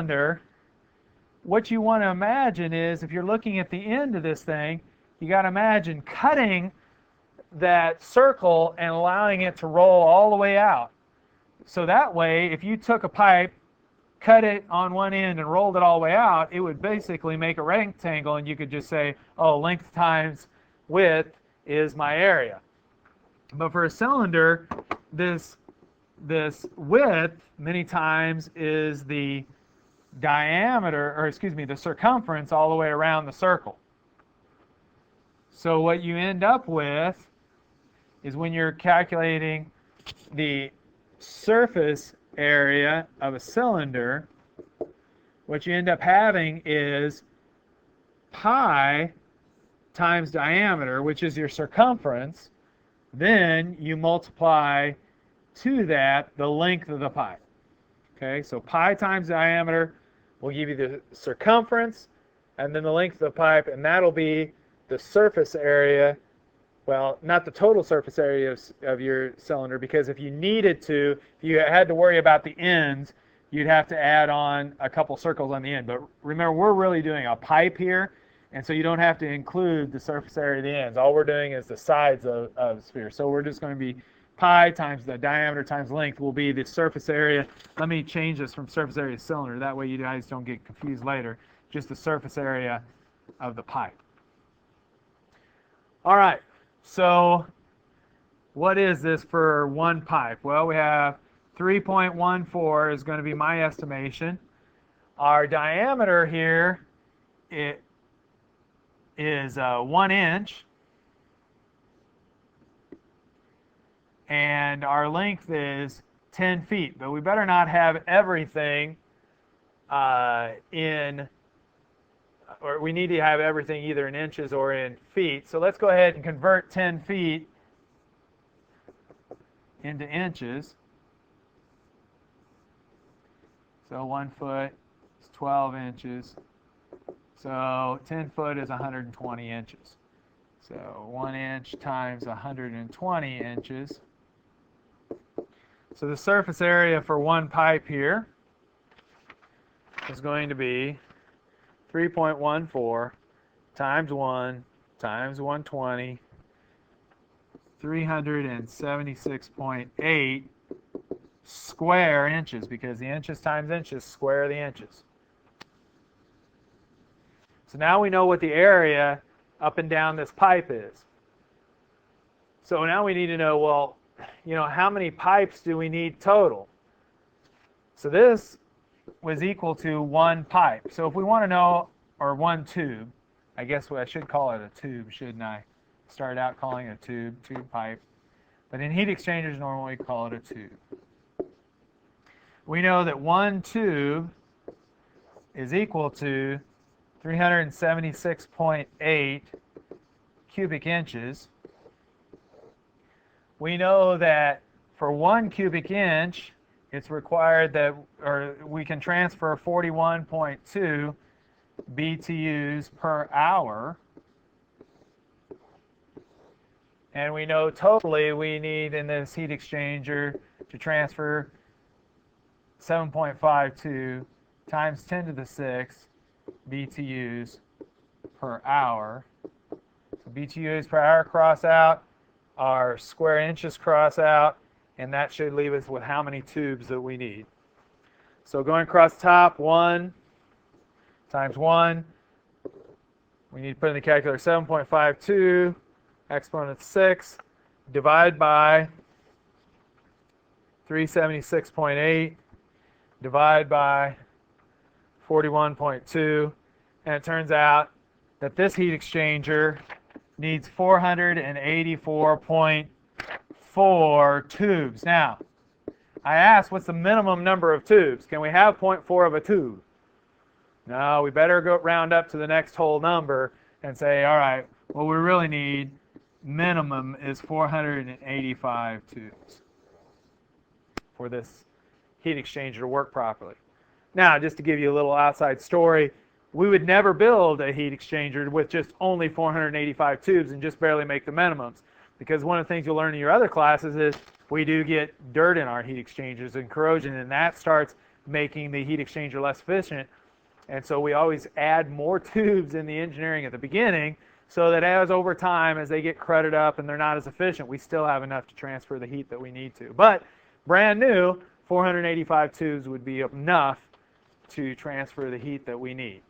cylinder, what you want to imagine is, if you're looking at the end of this thing, you got to imagine cutting that circle and allowing it to roll all the way out. So that way, if you took a pipe, cut it on one end and rolled it all the way out, it would basically make a rectangle, and you could just say, oh, length times width is my area. But for a cylinder, this width many times is the diameter, or excuse me, the circumference all the way around the circle. So what you end up with is, when you're calculating the surface area of a cylinder, what you end up having is pi times diameter, which is your circumference. Then you multiply to that the length of the pipe. Okay, so pi times diameter will give you the circumference and then the length of the pipe, and that'll be the surface area. Well, not the total surface area of your cylinder, because if you needed to, if you had to worry about the ends, you'd have to add on a couple circles on the end. But remember, we're really doing a pipe here, and so you don't have to include the surface area of the ends. All we're doing is the sides of the sphere. So we're just going to be pi times the diameter times length will be the surface area. Let me change this from surface area to cylinder. That way you guys don't get confused later. Just the surface area of the pipe. All right. So what is this for one pipe? Well, we have 3.14 is going to be my estimation. Our diameter here, it is 1 inch. And our length is 10 feet. But we better not have everything or we need to have everything either in inches or in feet. So let's go ahead and convert 10 feet into inches. So 1 foot is 12 inches. So 10 foot is 120 inches. So 1 inch times 120 inches. So the surface area for one pipe here is going to be 3.14 times 1 times 120, 376.8 square inches, because the inches times inches square the inches. So now we know what the area up and down this pipe is. So now we need to know, well, how many pipes do we need total? So this was equal to one pipe. So if we want to know, or one tube, I guess I should call it a tube, shouldn't I? Start out calling it a tube pipe. But in heat exchangers, normally we call it a tube. We know that one tube is equal to 376.8 cubic inches. We know that for 1 cubic inch, it's required that, or we can transfer 41.2 BTUs per hour. And we know totally we need in this heat exchanger to transfer 7.52 times 10 to the 6 BTUs per hour. So BTUs per hour cross out, our square inches cross out, and that should leave us with how many tubes that we need. So going across the top, 1 times 1, we need to put in the calculator 7.52 exponent 6, divide by 376.8, divide by 41.2, and it turns out that this heat exchanger needs 484.4 tubes. Now, I asked, what's the minimum number of tubes? Can we have 0.4 of a tube? No, we better go round up to the next whole number and say, all right, what we really need minimum is 485 tubes for this heat exchanger to work properly. Now, just to give you a little outside story, we would never build a heat exchanger with just only 485 tubes and just barely make the minimums. Because one of the things you'll learn in your other classes is we do get dirt in our heat exchangers and corrosion, and that starts making the heat exchanger less efficient. And so we always add more tubes in the engineering at the beginning, so that as over time, as they get crudded up and they're not as efficient, we still have enough to transfer the heat that we need to. But brand new, 485 tubes would be enough to transfer the heat that we need.